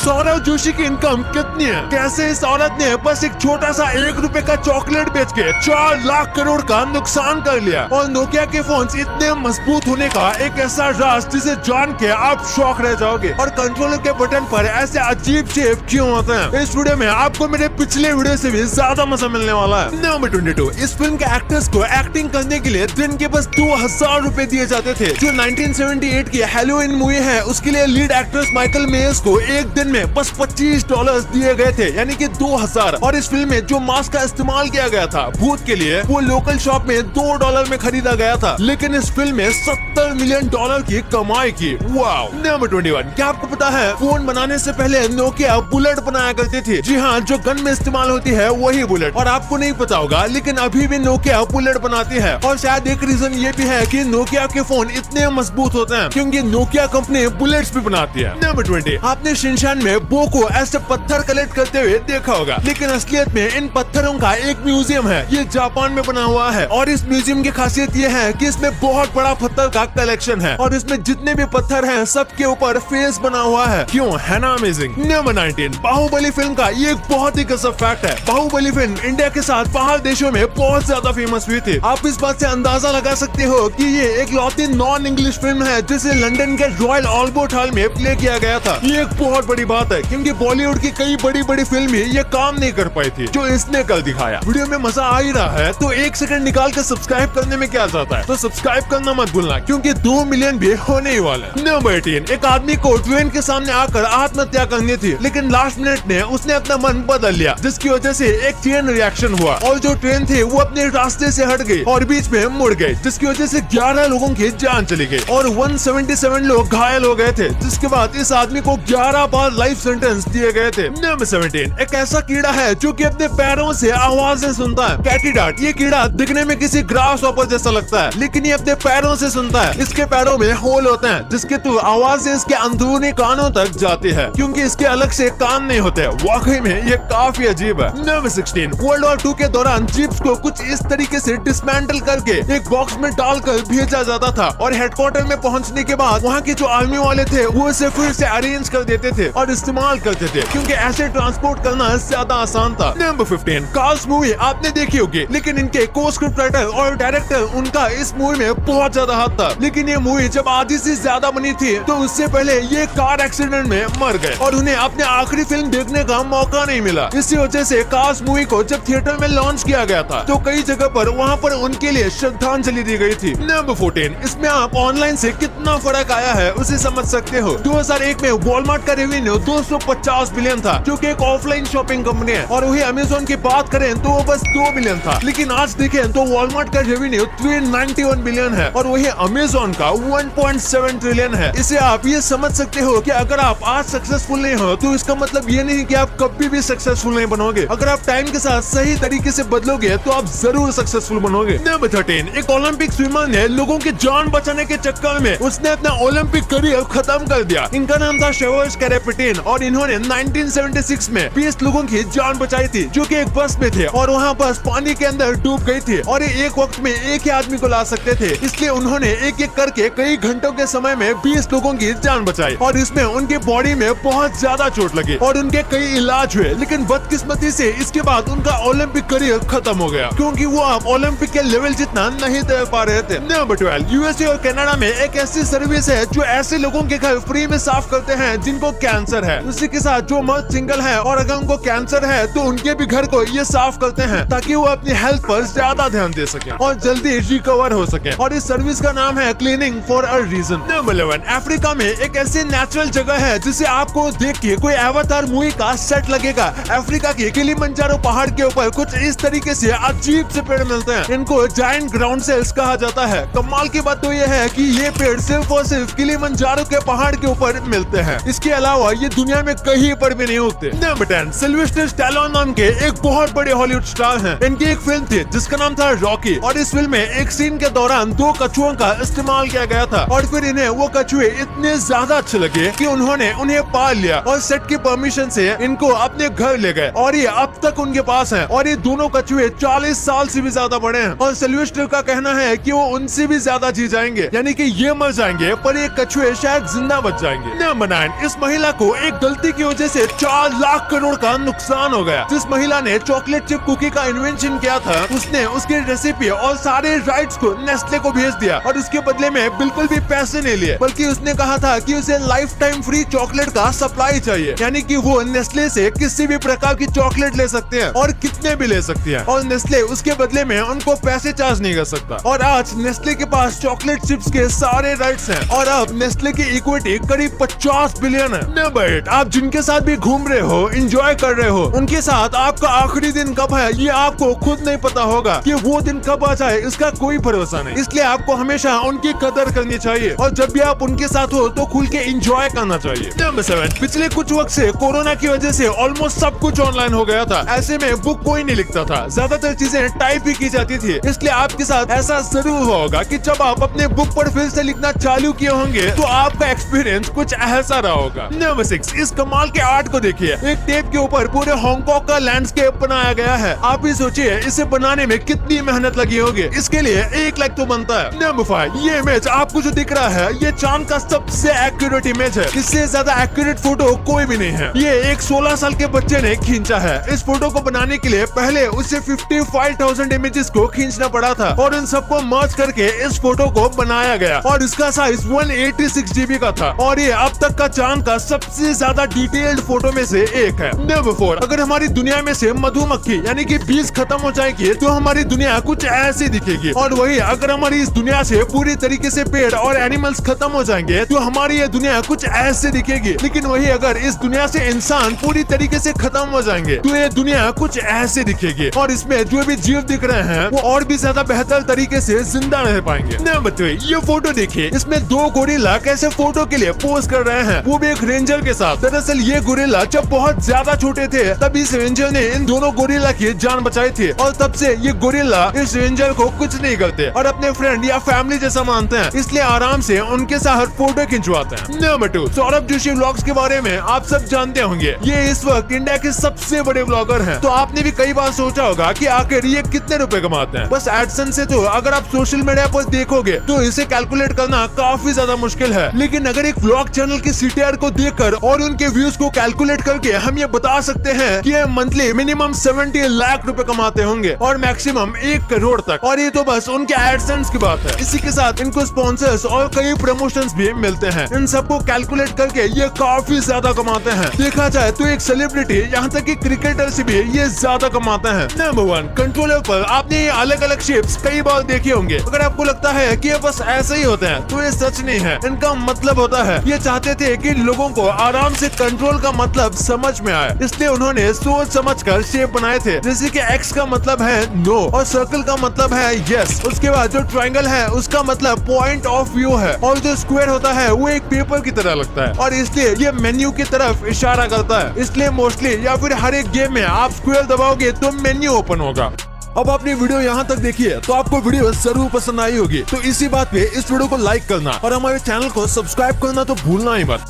सौरव जोशी की इनकम कितनी है, कैसे इस औरत ने बस एक छोटा सा 1 रुपए का चॉकलेट बेच के 4 लाख करोड़ का नुकसान कर लिया। और नोकिया के फोन इतने मजबूत होने का एक ऐसा राज जिसे जान के आप शौक रह जाओगे। और कंट्रोलर के बटन पर ऐसे अजीब शेप क्यों होते हैं, इस वीडियो में आपको मेरे पिछले वीडियो से भी ज्यादा मजा मिलने वाला है। नंबर 22, इस फिल्म के एक्टर्स को एक्टिंग करने के लिए दिन के बस 2000 रुपए दिए जाते थे। जो 1978 की हैलोवीन मूवी है उसके लिए लीड एक्ट्रेस माइकल मेयर्स को एक दिन में बस $25 दिए गए थे, यानी कि 2000। और इस फिल्म में जो मास्क का इस्तेमाल किया गया था भूत के लिए, वो लोकल शॉप में $2 में खरीदा गया था, लेकिन इस फिल्म में $70 मिलियन की कमाई की। वाओ। नंबर 21, क्या आपको पता है फोन बनाने से पहले नोकिया बुलेट बनाया करती थी। जी हाँ, जो गन में इस्तेमाल होती है वही बुलेट। और आपको नहीं पता होगा लेकिन अभी भी नोकिया बुलेट बनाती है। और शायद एक रीजन ये भी है कि नोकिया के फोन इतने मजबूत होते हैं क्योंकि नोकिया कंपनी बुलेट्स भी बनाती है। नंबर 20, आपने शिनचान में बो को ऐसे पत्थर कलेक्ट करते हुए देखा होगा, लेकिन असलियत में इन पत्थरों का एक म्यूजियम है। ये जापान में बना हुआ है और इस म्यूजियम की खासियत ये है कि इसमें बहुत बड़ा पत्थर का कलेक्शन है और इसमें जितने भी पत्थर हैं सबके ऊपर फेस बना हुआ है। क्यों, है ना अमेजिंग। नंबर 19, बाहुबली फिल्म का ये एक बहुत ही गजब फैक्ट है। बाहुबली फिल्म इंडिया के साथ बाहर देशों में बहुत ज्यादा फेमस हुई थी। आप इस बात से अंदाजा लगा सकते हो कि ये एक लौती नॉन इंग्लिश फिल्म है जिसे लंदन के रॉयल अल्बर्ट हॉल में प्ले किया गया था। ये एक बहुत बड़ी बात है क्योंकि बॉलीवुड की कई बड़ी बड़ी फिल्में ये काम नहीं कर पाई थी जो इसने कल दिखाया। वीडियो में मजा आ ही रहा है तो 1 सेकंड निकाल कर सब्सक्राइब करने में क्या जाता है, तो सब्सक्राइब करना मत भूलना क्योंकि 2 मिलियन भी होने ही वाला है। नंबर 18, एक आदमी को ट्रेन के सामने आकर आत्महत्या करनी थी, लेकिन लास्ट मिनट ने उसने अपना मन बदल लिया, जिसकी वजह से एक चेन रिएक्शन हुआ और जो ट्रेन थी वो अपने रास्ते से हट गई और बीच में मुड़ गई, जिसकी वजह से 11 लोगों की जान चली गई और 177 लोग घायल हो गए थे, जिसके बाद इस आदमी को 11 बार लाइफ सेंटेंस दिए गए थे। नंबर 17, एक ऐसा कीड़ा है जो कि अपने पैरों से आवाजें सुनता है। कैटीडाट, ये कीड़ा दिखने में किसी ग्रास हॉपर जैसा लगता है, लेकिन ये अपने पैरों से सुनता है। इसके पैरों में होल होते हैं जिसके थ्रू आवाजें इसके अंदरूनी कानों तक जाती है क्योंकि इसके अलग से कान नहीं होते। वाकई में ये काफी अजीब है। नंबर 16, वर्ल्ड वॉर 2 के दौरान जीप्स को कुछ इस तरीके से डिसमेंटल करके एक बॉक्स में डालकर भेजा जाता था और हेडक्वार्टर में पहुंचने के बाद वहां के जो आर्मी वाले थे वो इसे फिर से अरेंज कर देते थे और इस्तेमाल करते थे क्योंकि ऐसे ट्रांसपोर्ट करना ज्यादा आसान था। नंबर 15, कार्स मूवी आपने देखी होगी, लेकिन इनके को स्क्रिप्ट राइटर और डायरेक्टर उनका इस मूवी में बहुत ज्यादा हाथ था, लेकिन ये मूवी जब आधी से ज्यादा बनी थी तो उससे पहले ये कार एक्सीडेंट में मर गए और उन्हें अपने आखिरी फिल्म देखने का मौका नहीं मिला। इसी वजह से कार्स मूवी को जब थिएटर में लॉन्च किया गया था तो कई जगह पर वहाँ पर उनके लिए श्रद्धांजलि दी गई थी। नंबर 14, इसमें आप ऑनलाइन से कितना फर्क आया है उसे समझ सकते हो। 2001 में वॉलमार्ट का रेवेन्यू 250 बिलियन था जो कि एक ऑफलाइन शॉपिंग कंपनी है, और वही अमेजोन की बात करें तो वो बस 2 बिलियन था, लेकिन आज देखें तो वॉलमार्ट का रेवेन्यू 391 बिलियन है और वही अमेजोन का 1.7 ट्रिलियन है। इसे आप ये समझ सकते हो कि अगर आप आज सक्सेसफुल नहीं हो तो इसका मतलब ये नहीं कि आप कभी भी सक्सेसफुल नहीं बनोगे। अगर आप टाइम के साथ सही तरीके से बदलोगे तो आप जरूर सक्सेसफुल बनोगे। नंबर 13, एक ओलंपिक स्विमर ने लोगों की जान बचाने के चक्कर में उसने अपना ओलंपिक करियर खत्म कर दिया। इनका नाम था शेवर्स कैरेपिटिन और इन्होंने 1976 में 20 लोगों की जान बचाई थी जो कि एक बस में थे और वहाँ बस पानी के अंदर डूब गई थी और ये एक वक्त में एक ही आदमी को ला सकते थे, इसलिए उन्होंने एक एक करके कई घंटों के समय में 20 लोगों की जान बचाई और इसमें उनकी बॉडी में बहुत ज्यादा चोट लगी और उनके कई इलाज हुए, लेकिन बदकिस्मती से इसके बाद उनका ओलंपिक करियर खत्म हो गया क्योंकि वो अब ओलंपिक के लेवल जितना नहीं तैर पा रहे थे। नंबर 12, यूएसए और कनाडा में एक ऐसी सर्विस है जो ऐसे लोगों के घर फ्री में साफ करते हैं जिनको कैंसर है। उसी के साथ जो मर्द सिंगल है और अगर उनको कैंसर है तो उनके भी घर को ये साफ करते हैं ताकि वो अपनी हेल्थ पर ज्यादा ध्यान दे सके और जल्दी रिकवर हो सके, और इस सर्विस का नाम है cleaning for a reason. Number 11, Africa में एक ऐसी नेचुरल जगह है जिसे आपको देख के कोई अवतार मूवी का सेट लगेगा। अफ्रीका के किलिमंजारो पहाड़ के ऊपर कुछ इस तरीके से अजीब से पेड़ मिलते हैं, इनको जायंट ग्राउंड सेल्स कहा जाता है। कमाल की बात तो ये है कि ये पेड़ सिर्फ और सिर्फ किलिमंजारो के पहाड़ के ऊपर मिलते हैं, इसके अलावा ये दुनिया में कहीं पर भी नहीं उगते। नंबर 10, सिल्वेस्टर स्टैलोन नाम के एक बहुत बड़े हॉलीवुड स्टार हैं। इनकी एक फिल्म थी जिसका नाम था रॉकी और इस फिल्म में एक सीन के दौरान 2 कछुओं का इस्तेमाल किया गया था और फिर इन्हें वो कछुए इतने ज्यादा अच्छे लगे कि उन्होंने उन्हें पाल लिया और सेट की परमिशन से इनको अपने घर ले गए और ये अब तक उनके पास हैं और ये दोनों कछुए 40 साल से भी ज्यादा बड़े हैं और सिल्वेस्टर का कहना है कि वो उनसे भी ज्यादा जी जाएंगे, यानी कि ये मर जाएंगे पर ये कछुए शायद जिंदा बच जाएंगे। नंबर 9, इस महिला को एक गलती की वजह से 4 लाख करोड़ का नुकसान हो गया। जिस महिला ने चॉकलेट चिप कुकी का इन्वेंशन किया था, उसने उसकी रेसिपी और सारे राइट्स को नेस्ले को भेज दिया और उसके बदले में बिल्कुल भी पैसे नहीं लिए, बल्कि उसने कहा था कि उसे लाइफ टाइम फ्री चॉकलेट का सप्लाई चाहिए, यानी कि वो नेस्ले से किसी भी प्रकार की चॉकलेट ले सकते हैं और कितने भी ले सकते हैं और नेस्ले उसके बदले में उनको पैसे चार्ज नहीं कर सकता। और आज नेस्ले के पास चॉकलेट चिप्स के सारे राइट्स हैं और अब नेस्ले की इक्विटी करीब 50 बिलियन है। न आप जिनके साथ भी घूम रहे हो, एंजॉय कर रहे हो, उनके साथ आपका आखिरी दिन कब है ये आपको खुद नहीं पता होगा कि वो दिन कब आ जाए, इसका कोई भरोसा नहीं। इसलिए आपको हमेशा उनकी कदर करनी चाहिए और जब भी आप उनके साथ हो तो खुल के एंजॉय करना चाहिए। नंबर 7, पिछले कुछ वक्त से कोरोना की वजह से ऑलमोस्ट सब कुछ ऑनलाइन हो गया था। ऐसे में बुक कोई नहीं लिखता था, ज्यादातर चीजें टाइप ही की जाती थी। इसलिए आपके साथ ऐसा जरूर हुआ होगा कि जब आप अपने बुक पर फिर से लिखना चालू किए होंगे तो आपका एक्सपीरियंस कुछ ऐसा रहा होगा। नंबर 6, इस कमाल के आर्ट को देखिए। एक टेप के ऊपर पूरे हांगकांग का लैंडस्केप बनाया गया है। आप ही सोचिए इसे बनाने में कितनी मेहनत लगी होगी। इसके लिए 1 लाख तो बनता है। नंबर 5, ये इमेज आपको जो दिख रहा है ये चांद का सबसे एक्यूरेट इमेज है। इससे ज्यादा एक्यूरेट फोटो कोई भी नहीं है। ये एक 16 साल के बच्चे ने खींचा है। इस फोटो को बनाने के लिए पहले उसे 55,000 इमेजेस को खींचना पड़ा था और इन सबको मर्ज करके इस फोटो को बनाया गया और इसका साइज 186 GB का था और ये अब तक का चांद का सबसे ज्यादा डिटेल्ड फोटो में से एक है। नंबर 4, अगर हमारी दुनिया में से मधुमक्खी यानी कि बीज खत्म हो जाएगी तो हमारी दुनिया कुछ ऐसी दिखेगी और वही अगर हमारी इस दुनिया से पूरी तरीके से पेड़ और एनिमल्स खत्म हो जाएंगे तो हमारी ये दुनिया कुछ ऐसे दिखेगी। लेकिन वही अगर इस दुनिया से इंसान पूरी तरीके से खत्म हो जाएंगे तो ये दुनिया कुछ ऐसे दिखेगी और इसमें जो भी जीव दिख रहे हैं वो और भी ज्यादा बेहतर तरीके से जिंदा रह पाएंगे। नंबर 3, ये फोटो देखिए। इसमें 2 गोरिल्ला कैसे फोटो के लिए पोज कर रहे हैं, वो भी एक रेंजर के साथ। दरअसल ये गोरिल्ला जब बहुत ज्यादा छोटे थे तब इस रेंजर ने इन दोनों गोरिल्ला की जान बचाई थी और तब से ये गोरिल्ला इस रेंजर को कुछ नहीं करते और अपने फ्रेंड या फैमिली जैसा मानते हैं, इसलिए आराम से उनके साथ फोटो खिंचवाते हैं। नंबर 2, सौरभ जोशी व्लॉग्स के बारे में आप सब जानते होंगे। ये इस वक्त इंडिया के सबसे बड़े व्लॉगर हैं। तो आपने भी कई बार सोचा होगा कि आखिर ये कितने रुपए कमाते हैं। बस एडसेंस से तो अगर आप सोशल मीडिया पर देखोगे तो इसे कैलकुलेट करना काफी ज्यादा मुश्किल है। लेकिन अगर एक व्लॉग चैनल की CTR को देखकर और उनके व्यूज को कैलकुलेट करके हम ये बता सकते हैं कि ये मंथली मिनिमम 70 लाख रुपए कमाते होंगे और मैक्सिमम 1 करोड़ तक। और ये तो बस उनके एडसेंस की बात है। इसी के साथ इनको स्पॉन्सर्स और कई प्रमोशंस भी मिलते हैं। इन सबको कैलकुलेट करके ये काफी ज्यादा कमाते हैं। देखा जाए तो एक सेलिब्रिटी यहाँ तक कि क्रिकेटर से भी ये ज्यादा कमाते हैं। नंबर 1, कंट्रोलर पर आपने ये अलग अलग शेप्स कई बार देखे होंगे। अगर आपको लगता है कि ये बस ऐसे ही होते हैं तो ये सच नहीं है। इनका मतलब होता है ये चाहते थे कि लोगों को आराम से कंट्रोल का मतलब समझ में आए, इसलिए उन्होंने सोच समझकर शेप बनाए थे। जैसे कि X का मतलब है नो और सर्कल का मतलब है यस। उसके बाद जो ट्रायंगल है उसका मतलब पॉइंट ऑफ व्यू है और जो स्क्वायर होता है वो एक पेपर की तरह लगता है और इसलिए ये मेन्यू की तरफ इशारा करता है। इसलिए मोस्टली या फिर हर एक गेम में आप स्क्वायर दबाओगे तो मेन्यू ओपन होगा। अब आपने वीडियो यहाँ तक देखी है तो आपको वीडियो जरूर पसंद आई होगी। तो इसी बात पे इस वीडियो को लाइक करना और हमारे चैनल को सब्सक्राइब करना तो भूलना ही मत।